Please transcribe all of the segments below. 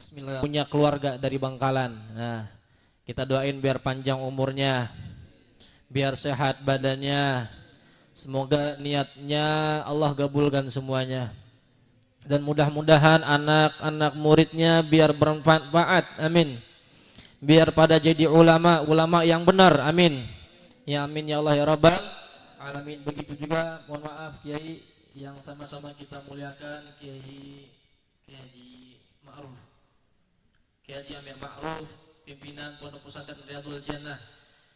Bismillah. Punya keluarga dari Bangkalan. Nah, kita doain biar panjang umurnya, biar sehat badannya. Semoga niatnya Allah gabulkan semuanya. Dan mudah-mudahan anak-anak muridnya biar bermanfaat. Amin. Biar pada jadi ulama yang benar. Amin. Ya amin ya Allah ya Rabbal alamin. Begitu juga mohon maaf Kiai yang sama-sama kita muliakan, Kiai Haji Ma'ruf, Kiai Haji Amir Ma'ruf, pimpinan Pondok Pesantren Riyadhul Jannah.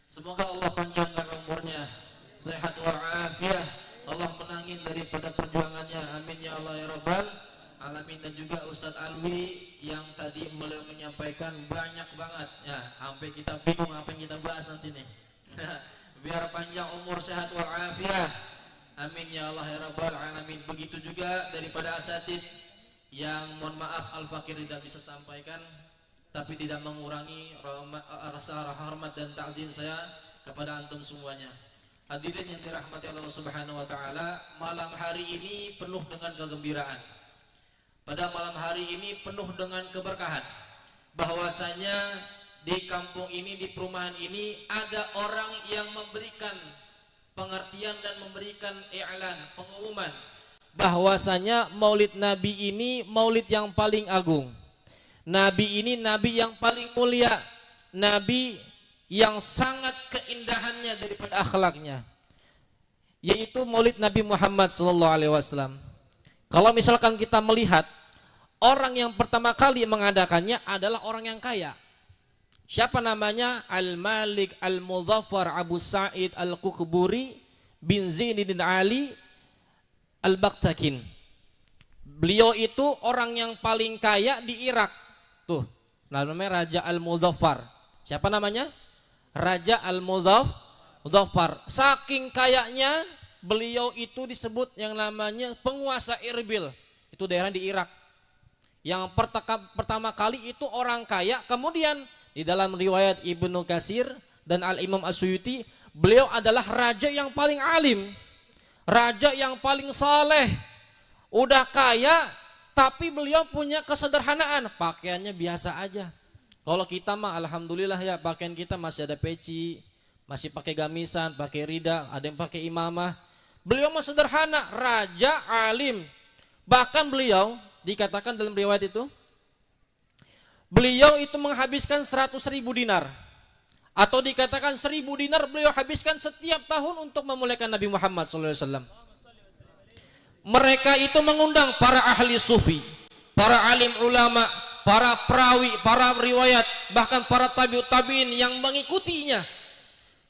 Semoga Allah panjangkan umurnya, sehat walafiat, Allah menangin daripada perjuangannya. Amin ya Allah ya Rabbal alamin. Dan juga Ustadz Alwi yang tadi menyampaikan banyak banget ya, sampai kita bingung apa yang kita bahas nanti nih. Biar panjang umur, sehat walafiat. Amin ya Allah ya Rabbal alamin. Begitu juga daripada asatid yang mohon maaf Al-Fakir tidak bisa sampaikan, tapi tidak mengurangi rasa hormat dan ta'zim saya kepada antum semuanya. Hadirin yang dirahmati Allah Subhanahu wa taala, malam hari ini penuh dengan kegembiraan. Pada malam hari ini penuh dengan keberkahan. Bahwasanya di kampung ini, di perumahan ini ada orang yang memberikan pengertian dan memberikan i'lan, pengumuman bahwasanya Maulid Nabi ini maulid yang paling agung. Nabi ini nabi yang paling mulia, nabi yang sangat keindahannya daripada akhlaknya, yaitu Maulid Nabi Muhammad sallallahu alaihi wasallam. Kalau misalkan kita melihat orang yang pertama kali mengadakannya adalah orang yang kaya. Siapa namanya? Al-Malik Al-Muzaffar Abu Sa'id Al-Kukhburi bin Zainuddin Ali Al-Baktakin. Beliau itu orang yang paling kaya di Irak. Tuh, namanya Raja Al-Muzaffar. Siapa namanya? Raja Al-Muzaffar. Saking kayanya beliau itu disebut yang namanya penguasa Irbil. Itu daerah di Irak. Yang pertama kali itu orang kaya. Kemudian di dalam riwayat Ibnu Katsir dan Al-Imam As-Suyuti, beliau adalah raja yang paling alim, raja yang paling saleh. Udah kaya tapi beliau punya kesederhanaan, pakaiannya biasa aja. Kalau kita mah alhamdulillah ya, pakaian kita masih ada peci, masih pakai gamisan, pakai rida, ada yang pakai imamah. Beliau mah sederhana, raja alim. Bahkan beliau dikatakan dalam riwayat itu, beliau itu menghabiskan 100.000 dinar, atau dikatakan 1.000 dinar beliau habiskan setiap tahun untuk memuliakan Nabi Muhammad SAW. Mereka itu mengundang para ahli sufi, para alim ulama, para perawi, para riwayat, bahkan para tabi'ut tabi'in yang mengikutinya.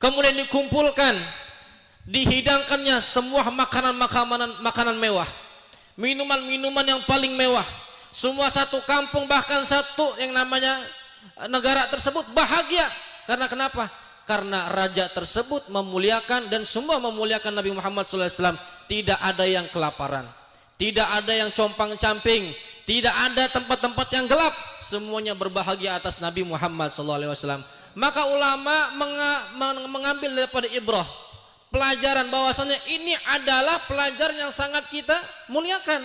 Kemudian dikumpulkan, dihidangkannya semua makanan mewah, minuman yang paling mewah. Semua satu kampung, bahkan satu yang namanya negara tersebut bahagia. Karena kenapa? Karena raja tersebut memuliakan, dan semua memuliakan Nabi Muhammad SAW. Tidak ada yang kelaparan, tidak ada yang compang-camping, tidak ada tempat-tempat yang gelap. Semuanya berbahagia atas Nabi Muhammad SAW. Maka ulama mengambil daripada ibrah, pelajaran bahwasanya ini adalah pelajaran yang sangat kita muliakan.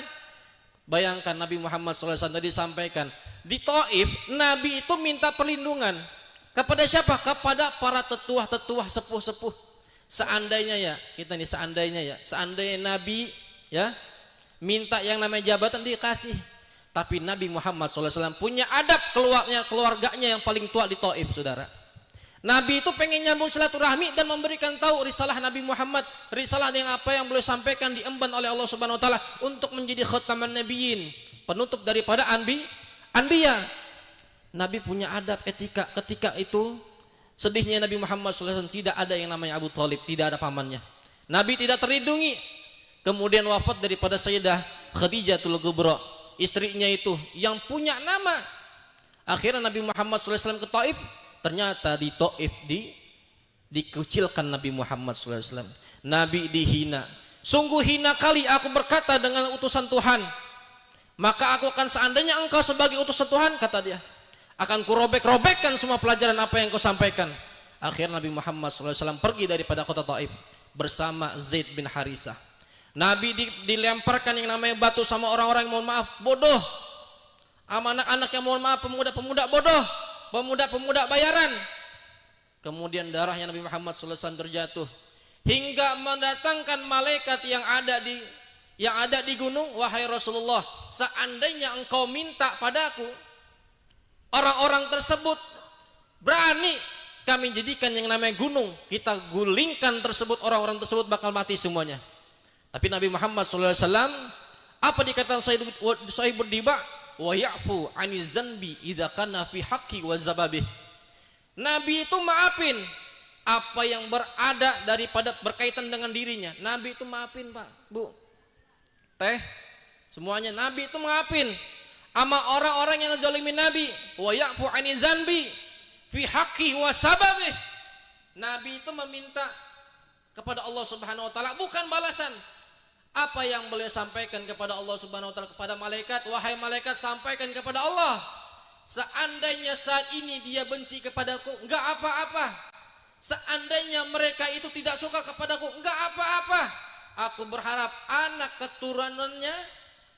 Bayangkan Nabi Muhammad SAW tadi sampaikan, di Taif Nabi itu minta perlindungan kepada siapa? Kepada para tetua-tetua, sepuh-sepuh. Seandainya ya, kita nih seandainya Nabi ya minta yang namanya jabatan dikasih. Tapi Nabi Muhammad SAW punya adab keluarganya yang paling tua di Taif, saudara. Nabi itu pengen nyambung silaturahmi dan memberikan tahu risalah Nabi Muhammad, risalah yang apa yang beliau sampaikan diemban oleh Allah Subhanahu wa taala untuk menjadi khataman nabiyyin, penutup daripada anbiya. Nabi punya adab etika ketika itu. Sedihnya Nabi Muhammad SAW tidak ada yang namanya Abu Thalib, tidak ada pamannya. Nabi tidak terlindungi. Kemudian wafat daripada Sayyidah Khadijatul Kubra, istrinya itu yang punya nama. Akhirnya Nabi Muhammad SAW ke Taif. Ternyata di Taif dikucilkan Nabi Muhammad SAW. Nabi dihina. Sungguh hina kali aku berkata dengan utusan Tuhan. Maka aku akan, seandainya engkau sebagai utusan Tuhan, kata dia, akan kurobek-robekkan semua pelajaran apa yang kau sampaikan. Akhirnya Nabi Muhammad SAW pergi daripada kota Taif bersama Zaid bin Harisah. Nabi dilemparkan yang namanya batu sama orang-orang yang mohon maaf bodoh. Sama anak-anak yang mohon maaf pemuda-pemuda bodoh, pemuda-pemuda bayaran. Kemudian darahnya Nabi Muhammad SAW terjatuh hingga mendatangkan malaikat yang ada di gunung. Wahai Rasulullah, seandainya engkau minta padaku, orang-orang tersebut berani kami jadikan yang namanya gunung, kita gulingkan tersebut, orang-orang tersebut bakal mati semuanya. Tapi Nabi Muhammad SAW, apa dikatakan Sahibul Diba? Wa ya'fu 'aniz zanbi idza kana fi haqqi wa zababih. Nabi itu maafin apa yang berada daripada berkaitan dengan dirinya. Nabi itu maafin, Pak, Bu, Teh, semuanya Nabi itu maafin. Ama orang-orang yang zalimin Nabi, wa ya'fu 'aniz zanbi fi haqqi wa sababih. Nabi itu meminta kepada Allah Subhanahu wa taala, bukan balasan. Apa yang beliau sampaikan kepada Allah Subhanahu wa taala, kepada malaikat, wahai malaikat, sampaikan kepada Allah, seandainya saat ini dia benci kepadaku, enggak apa-apa. Seandainya mereka itu tidak suka kepadaku, enggak apa-apa. Aku berharap anak keturunannya,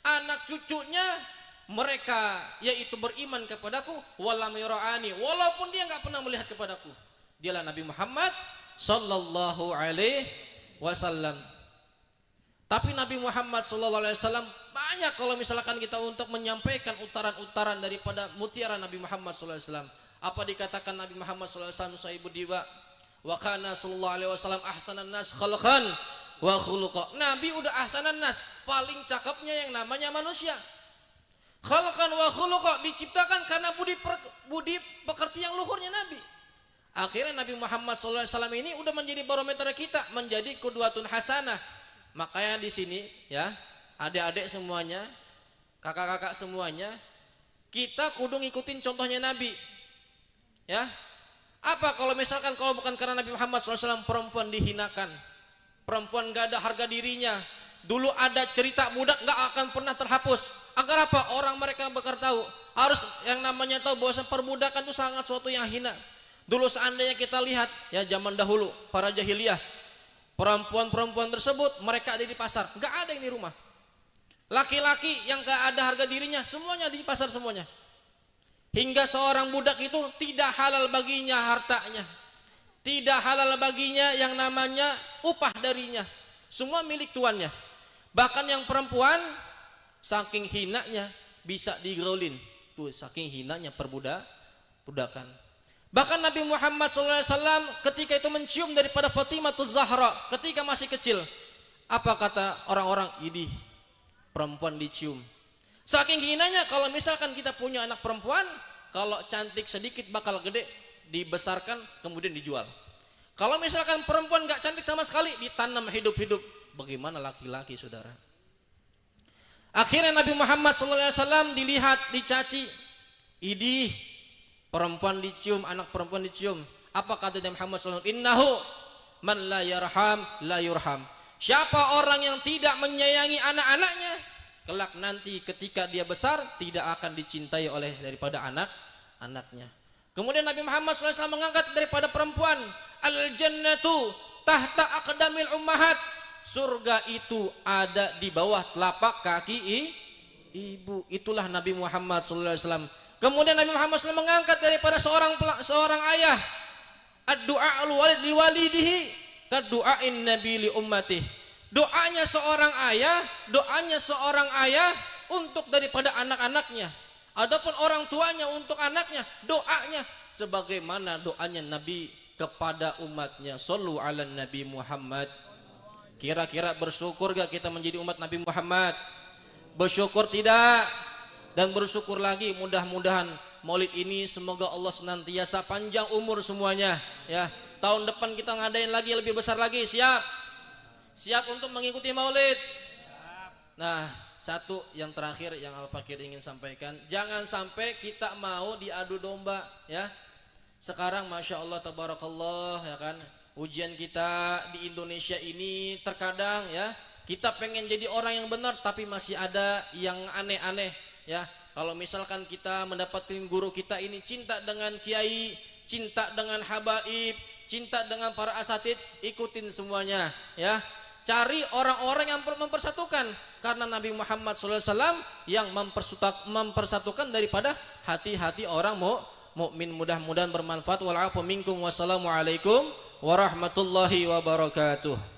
anak cucunya, mereka yaitu beriman kepadaku, walam yura'ani, walaupun dia enggak pernah melihat kepadaku. Dialah Nabi Muhammad sallallahu alaihi wasallam. Tapi Nabi Muhammad SAW banyak kalau misalkan kita untuk menyampaikan utaran-utaran daripada mutiara Nabi Muhammad SAW. Apa dikatakan Nabi Muhammad SAW? Sahibul Diba, wa kana sallallahu alaihi wasallam ahsanan nas khalqan wa khuluqa. Nabi udah ahsanan nas, paling cakepnya yang namanya manusia. Khalqan wa khuluqa, diciptakan karena budi pekerti yang luhurnya Nabi. Akhirnya Nabi Muhammad SAW ini udah menjadi barometer kita, menjadi qudwatun hasanah. Makanya di sini ya, adik-adik semuanya, kakak-kakak semuanya, kita kudu ngikutin contohnya Nabi. Ya. Apa kalau misalkan kalau bukan karena Nabi Muhammad SAW perempuan dihinakan, perempuan gak ada harga dirinya. Dulu ada cerita budak gak akan pernah terhapus. Agar apa? Orang mereka bakal tahu. Harus yang namanya tahu bahwa perbudakan itu sangat suatu yang hina. Dulu seandainya kita lihat ya zaman dahulu para jahiliyah, perempuan-perempuan tersebut mereka ada di pasar, nggak ada yang di rumah. Laki-laki yang nggak ada harga dirinya semuanya di pasar semuanya. Hingga seorang budak itu tidak halal baginya hartanya, tidak halal baginya yang namanya upah darinya, semua milik tuannya. Bahkan yang perempuan saking hinanya bisa digaulin, tuh saking hinanya perbudakan. Bahkan Nabi Muhammad SAW ketika itu mencium daripada Fatimah Zahra ketika masih kecil. Apa kata orang-orang? Idih, perempuan dicium. Saking hinanya kalau misalkan kita punya anak perempuan, kalau cantik sedikit bakal gede, dibesarkan kemudian dijual. Kalau misalkan perempuan gak cantik sama sekali, ditanam hidup-hidup. Bagaimana laki-laki, saudara? Akhirnya Nabi Muhammad SAW dilihat, dicaci. Idih, perempuan dicium, anak perempuan dicium. Apa kata Nabi Muhammad SAW? Innahu man la yarham la yurham. Siapa orang yang tidak menyayangi anak-anaknya, kelak nanti ketika dia besar tidak akan dicintai oleh daripada anak-anaknya. Kemudian Nabi Muhammad SAW mengangkat daripada perempuan, al jannatu tahta aqdamil ummahat. Surga itu ada di bawah telapak kaki ibu. Itulah Nabi Muhammad SAW. Kemudian Nabi Muhammad SAW mengangkat daripada seorang ayah, ad-du'a al-walid li walidihi kad-du'ain nabi li ummatih. Doanya seorang ayah untuk daripada anak-anaknya. Adapun orang tuanya untuk anaknya, doanya sebagaimana doanya Nabi kepada umatnya. Shallu ala Nabi Muhammad. Kira-kira bersyukur gak kita menjadi umat Nabi Muhammad? Bersyukur tidak? Dan bersyukur lagi, mudah-mudahan Maulid ini semoga Allah senantiasa panjang umur semuanya ya. Tahun depan kita ngadain lagi lebih besar lagi. Siap untuk mengikuti Maulid. Nah, satu yang terakhir yang Al-Fakir ingin sampaikan, jangan sampai kita mau diadu domba ya. Sekarang Masya Allah tabarakallah ya kan, ujian kita di Indonesia ini terkadang ya, kita pengen jadi orang yang benar tapi masih ada yang aneh-aneh ya. Kalau misalkan kita mendapatkan guru kita ini cinta dengan kiai, cinta dengan habaib, cinta dengan para asatid, ikutin semuanya ya. Cari orang-orang yang mempersatukan. karena Nabi Muhammad SAW yang mempersatukan daripada hati-hati orang mukmin. Mudah-mudahan bermanfaat. Wal afu minkum. Wassalamualaikum warahmatullahi wabarakatuh.